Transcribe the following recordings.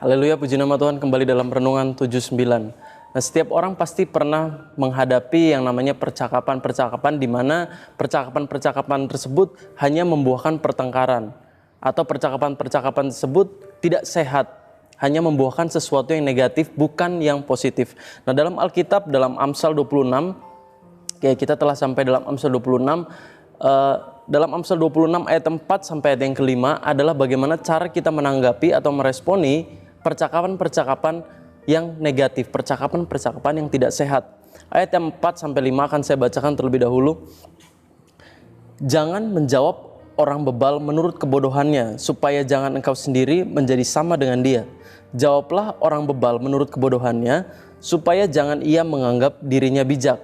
Haleluya, puji nama Tuhan. Kembali dalam renungan 79. Nah, setiap orang pasti pernah menghadapi yang namanya percakapan-percakapan di mana percakapan-percakapan tersebut hanya membuahkan pertengkaran atau percakapan-percakapan tersebut tidak sehat, hanya membuahkan sesuatu yang negatif bukan yang positif. Nah, dalam Alkitab dalam Amsal 26, kita telah sampai dalam Amsal 26. Dalam Amsal 26 ayat 4 sampai ayat yang kelima adalah bagaimana cara kita menanggapi atau meresponi percakapan-percakapan yang negatif, percakapan-percakapan yang tidak sehat. Ayat yang 4 sampai 5 akan saya bacakan terlebih dahulu. Jangan menjawab orang bebal menurut kebodohannya, supaya jangan engkau sendiri menjadi sama dengan dia. Jawablah orang bebal menurut kebodohannya, supaya jangan ia menganggap dirinya bijak.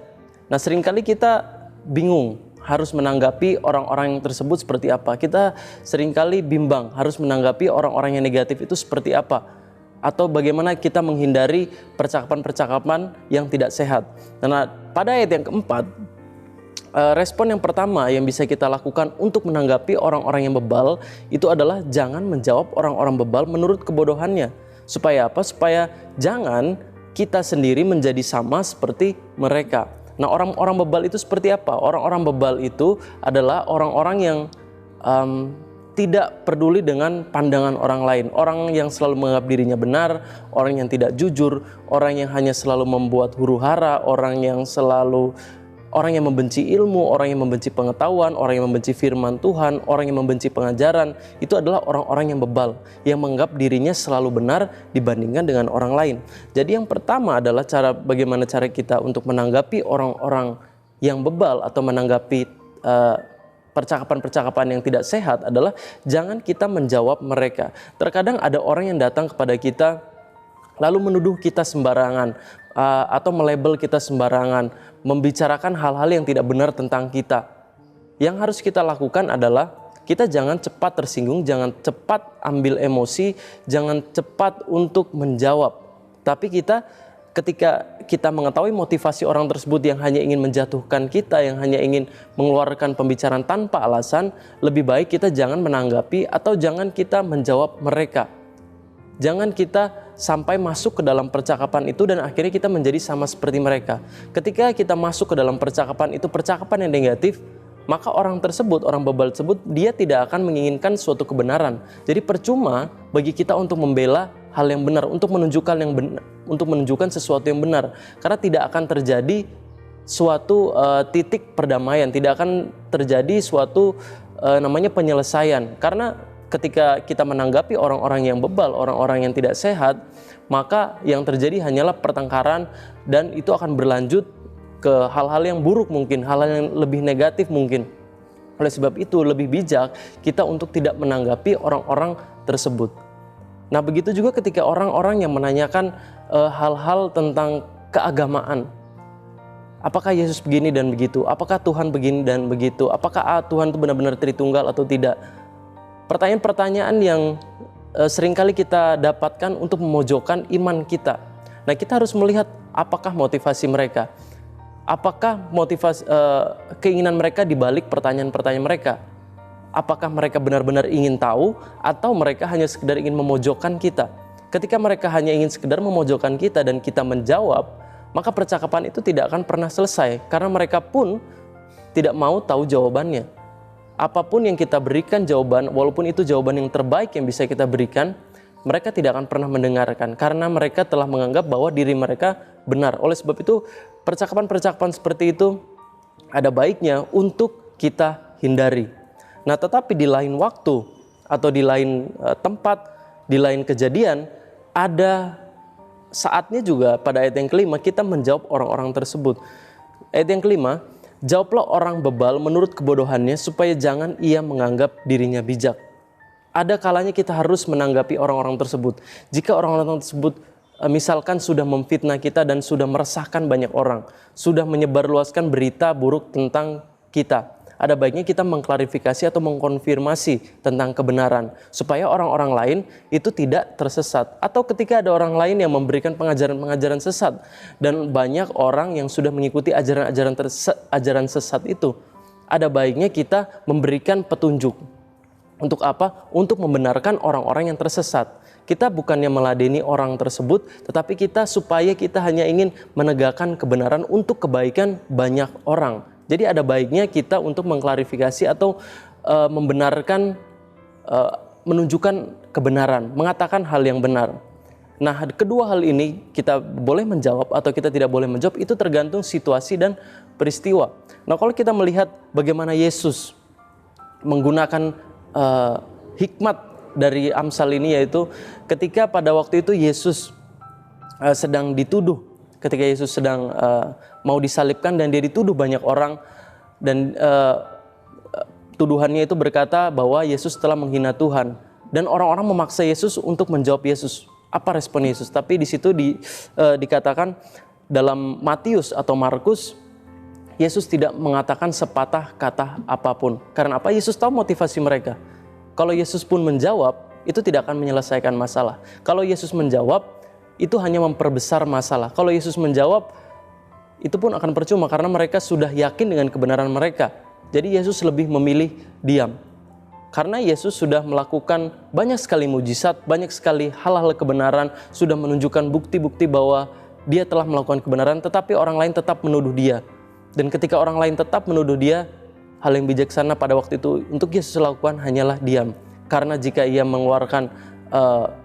Nah, seringkali kita bingung harus menanggapi orang-orang yang tersebut seperti apa. Kita seringkali bimbang harus menanggapi orang-orang yang negatif itu seperti apa. Atau bagaimana kita menghindari percakapan-percakapan yang tidak sehat. Nah, pada ayat yang keempat, respon yang pertama yang bisa kita lakukan untuk menanggapi orang-orang yang bebal itu adalah jangan menjawab orang-orang bebal menurut kebodohannya. Supaya apa? Supaya jangan kita sendiri menjadi sama seperti mereka. Nah, orang-orang bebal itu seperti apa? Orang-orang bebal itu adalah orang-orang yang tidak peduli dengan pandangan orang lain. Orang yang selalu menganggap dirinya benar, orang yang tidak jujur, orang yang hanya selalu membuat huru-hara, orang yang membenci ilmu, orang yang membenci pengetahuan, orang yang membenci firman Tuhan, orang yang membenci pengajaran. Itu adalah orang-orang yang bebal, yang menganggap dirinya selalu benar dibandingkan dengan orang lain. Jadi yang pertama adalah bagaimana cara kita untuk menanggapi orang-orang yang bebal atau menanggapi percakapan-percakapan yang tidak sehat adalah jangan kita menjawab mereka. Terkadang ada orang yang datang kepada kita lalu menuduh kita sembarangan atau melabel kita sembarangan, membicarakan hal-hal yang tidak benar tentang kita. Yang harus kita lakukan adalah kita jangan cepat tersinggung, jangan cepat ambil emosi, jangan cepat untuk menjawab. Tapi ketika kita mengetahui motivasi orang tersebut yang hanya ingin menjatuhkan kita, yang hanya ingin mengeluarkan pembicaraan tanpa alasan, lebih baik kita jangan menanggapi atau jangan kita menjawab mereka. Jangan kita sampai masuk ke dalam percakapan itu dan akhirnya kita menjadi sama seperti mereka. Ketika kita masuk ke dalam percakapan itu, percakapan yang negatif, maka orang tersebut, orang bebal tersebut, dia tidak akan menginginkan suatu kebenaran. Jadi percuma bagi kita untuk membela hal yang benar, untuk menunjukkan sesuatu yang benar, karena tidak akan terjadi suatu titik perdamaian, tidak akan terjadi suatu namanya penyelesaian. Karena ketika kita menanggapi orang-orang yang bebal, orang-orang yang tidak sehat, maka yang terjadi hanyalah pertengkaran dan itu akan berlanjut ke hal-hal yang buruk mungkin, hal-hal yang lebih negatif mungkin. Oleh sebab itu lebih bijak kita untuk tidak menanggapi orang-orang tersebut. Nah, begitu juga ketika orang-orang yang menanyakan hal-hal tentang keagamaan. Apakah Yesus begini dan begitu? Apakah Tuhan begini dan begitu? Apakah Tuhan itu benar-benar Tritunggal atau tidak? Pertanyaan-pertanyaan yang seringkali kita dapatkan untuk memojokkan iman kita. Nah, kita harus melihat apakah motivasi mereka. Apakah motivasi keinginan mereka di balik pertanyaan-pertanyaan mereka? Apakah mereka benar-benar ingin tahu atau mereka hanya sekedar ingin memojokkan kita? Ketika mereka hanya ingin sekedar memojokkan kita dan kita menjawab, maka percakapan itu tidak akan pernah selesai karena mereka pun tidak mau tahu jawabannya. Apapun yang kita berikan jawaban, walaupun itu jawaban yang terbaik yang bisa kita berikan, mereka tidak akan pernah mendengarkan karena mereka telah menganggap bahwa diri mereka benar. Oleh sebab itu, percakapan-percakapan seperti itu ada baiknya untuk kita hindari. Nah, tetapi di lain waktu atau di lain tempat, di lain kejadian, ada saatnya juga pada ayat yang kelima kita menjawab orang-orang tersebut. Ayat yang kelima, jawablah orang bebal menurut kebodohannya supaya jangan ia menganggap dirinya bijak. Ada kalanya kita harus menanggapi orang-orang tersebut. Jika orang-orang tersebut misalkan sudah memfitnah kita dan sudah meresahkan banyak orang, sudah menyebarluaskan berita buruk tentang kita, ada baiknya kita mengklarifikasi atau mengkonfirmasi tentang kebenaran supaya orang-orang lain itu tidak tersesat. Atau ketika ada orang lain yang memberikan pengajaran-pengajaran sesat dan banyak orang yang sudah mengikuti ajaran sesat itu, ada baiknya kita memberikan petunjuk. Untuk apa? Untuk membenarkan orang-orang yang tersesat. Kita bukannya meladeni orang tersebut, tetapi supaya kita hanya ingin menegakkan kebenaran untuk kebaikan banyak orang. Jadi ada baiknya kita untuk mengklarifikasi atau membenarkan, menunjukkan kebenaran, mengatakan hal yang benar. Nah, kedua hal ini kita boleh menjawab atau kita tidak boleh menjawab, itu tergantung situasi dan peristiwa. Nah, kalau kita melihat bagaimana Yesus menggunakan hikmat dari Amsal ini, yaitu ketika pada waktu itu Yesus sedang dituduh, ketika Yesus sedang mau disalibkan dan dia dituduh banyak orang, dan tuduhannya itu berkata bahwa Yesus telah menghina Tuhan, dan orang-orang memaksa Yesus untuk menjawab Yesus. Apa respon Yesus? Tapi di situ dikatakan dalam Matius atau Markus, Yesus tidak mengatakan sepatah kata apapun. Karena apa? Yesus tahu motivasi mereka. Kalau Yesus pun menjawab, itu tidak akan menyelesaikan masalah. Kalau Yesus menjawab, itu hanya memperbesar masalah. Kalau Yesus menjawab, itu pun akan percuma karena mereka sudah yakin dengan kebenaran mereka. Jadi Yesus lebih memilih diam. Karena Yesus sudah melakukan banyak sekali mujizat, banyak sekali hal-hal kebenaran, sudah menunjukkan bukti-bukti bahwa dia telah melakukan kebenaran, tetapi orang lain tetap menuduh dia. Dan ketika orang lain tetap menuduh dia, hal yang bijaksana pada waktu itu untuk Yesus lakukan hanyalah diam. Karena jika ia mengeluarkan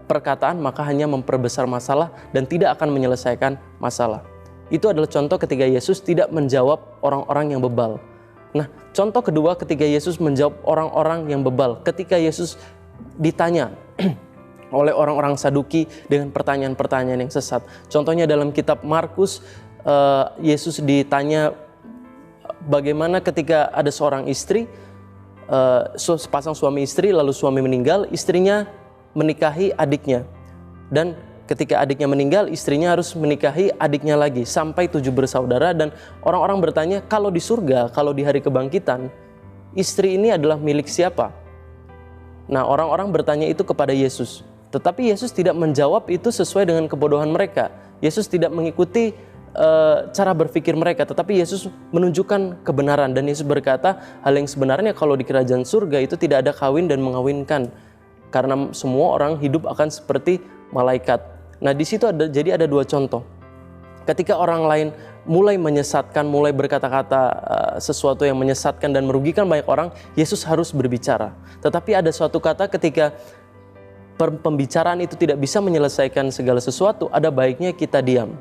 perkataan, maka hanya memperbesar masalah dan tidak akan menyelesaikan masalah. Itu adalah contoh ketika Yesus tidak menjawab orang-orang yang bebal. Nah, contoh kedua ketika Yesus menjawab orang-orang yang bebal. Ketika Yesus ditanya oleh orang-orang Saduki dengan pertanyaan-pertanyaan yang sesat. Contohnya dalam kitab Markus, Yesus ditanya bagaimana ketika ada seorang istri, sepasang suami istri, lalu suami meninggal, istrinya menikahi adiknya. Dan ketika adiknya meninggal, istrinya harus menikahi adiknya lagi sampai 7 bersaudara. Dan orang-orang bertanya, kalau di surga, kalau di hari kebangkitan, istri ini adalah milik siapa? Nah, orang-orang bertanya itu kepada Yesus. Tetapi Yesus tidak menjawab itu sesuai dengan kebodohan mereka. Yesus tidak mengikuti cara berpikir mereka, tetapi Yesus menunjukkan kebenaran. Dan Yesus berkata, hal yang sebenarnya kalau di kerajaan surga itu tidak ada kawin dan mengawinkan. Karena semua orang hidup akan seperti malaikat. Nah, di situ jadi ada 2 contoh. Ketika orang lain mulai menyesatkan, mulai berkata-kata sesuatu yang menyesatkan dan merugikan banyak orang, Yesus harus berbicara. Tetapi ada suatu kata ketika pembicaraan itu tidak bisa menyelesaikan segala sesuatu, ada baiknya kita diam.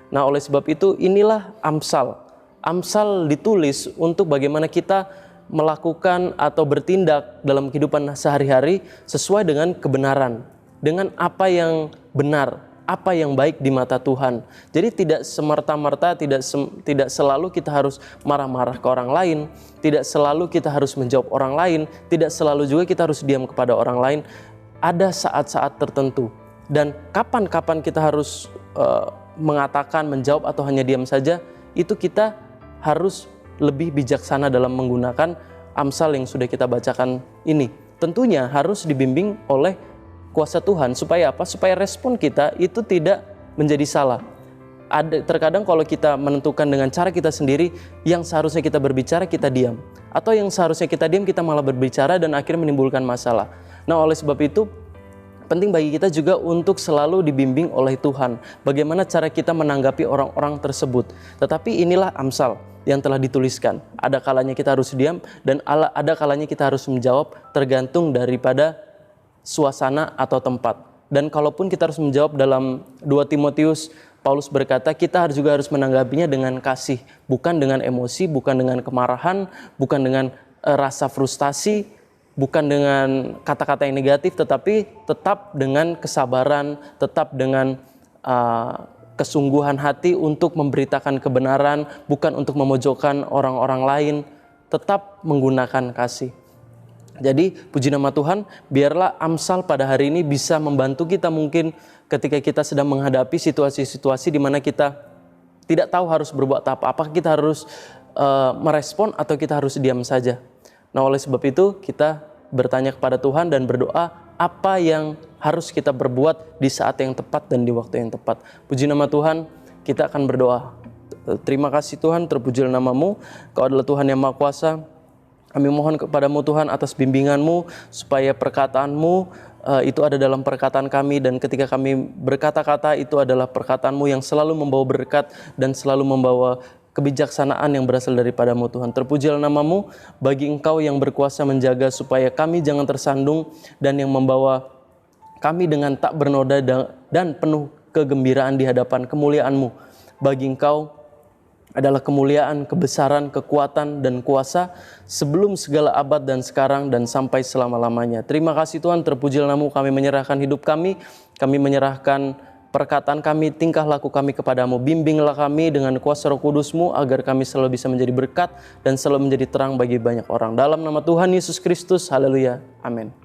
Nah, oleh sebab itu inilah Amsal. Amsal ditulis untuk bagaimana kita melakukan atau bertindak dalam kehidupan sehari-hari sesuai dengan kebenaran, dengan apa yang benar, apa yang baik di mata Tuhan. Jadi tidak semerta-merta, tidak selalu kita harus marah-marah ke orang lain, tidak selalu kita harus menjawab orang lain, tidak selalu juga kita harus diam kepada orang lain. Ada saat-saat tertentu. Dan kapan-kapan kita harus mengatakan, menjawab atau hanya diam saja, itu kita harus lebih bijaksana dalam menggunakan Amsal yang sudah kita bacakan ini. Tentunya harus dibimbing oleh kuasa Tuhan. Supaya apa? Supaya respon kita itu tidak menjadi salah. Terkadang kalau kita menentukan dengan cara kita sendiri, yang seharusnya kita berbicara kita diam. Atau yang seharusnya kita diam kita malah berbicara dan akhirnya menimbulkan masalah. Nah, oleh sebab itu penting bagi kita juga untuk selalu dibimbing oleh Tuhan. Bagaimana cara kita menanggapi orang-orang tersebut. Tetapi inilah Amsal yang telah dituliskan. Ada kalanya kita harus diam dan ada kalanya kita harus menjawab, tergantung daripada suasana atau tempat. Dan kalaupun kita harus menjawab dalam 2 Timotius, Paulus berkata kita juga harus menanggapinya dengan kasih. Bukan dengan emosi, bukan dengan kemarahan, bukan dengan rasa frustasi, bukan dengan kata-kata yang negatif, tetapi tetap dengan kesabaran, tetap dengan kesungguhan hati untuk memberitakan kebenaran, bukan untuk memojokkan orang-orang lain, tetap menggunakan kasih. Jadi puji nama Tuhan, biarlah Amsal pada hari ini bisa membantu kita mungkin ketika kita sedang menghadapi situasi-situasi di mana kita tidak tahu harus berbuat apa. Apakah kita harus merespon atau kita harus diam saja. Nah, oleh sebab itu kita bertanya kepada Tuhan dan berdoa apa yang harus kita berbuat di saat yang tepat dan di waktu yang tepat. Puji nama Tuhan, kita akan berdoa. Terima kasih Tuhan, terpujilah nama-Mu. Kau adalah Tuhan yang Maha Kuasa. Kami mohon kepadamu Tuhan atas bimbingan-Mu supaya perkataan-Mu itu ada dalam perkataan kami, dan ketika kami berkata-kata itu adalah perkataan-Mu yang selalu membawa berkat dan selalu membawa kebijaksanaan yang berasal daripadamu Tuhan. Terpujilah nama-Mu bagi Engkau yang berkuasa menjaga supaya kami jangan tersandung, dan yang membawa kami dengan tak bernoda dan penuh kegembiraan di hadapan kemuliaan-Mu. Bagi Engkau adalah kemuliaan, kebesaran, kekuatan, dan kuasa sebelum segala abad dan sekarang dan sampai selama-lamanya. Terima kasih Tuhan, terpujilah nama-Mu, kami menyerahkan hidup kami menyerahkan perkataan kami, tingkah laku kami kepadamu. Bimbinglah kami dengan kuasa Roh Kudus-Mu agar kami selalu bisa menjadi berkat dan selalu menjadi terang bagi banyak orang. Dalam nama Tuhan Yesus Kristus, haleluya, amin.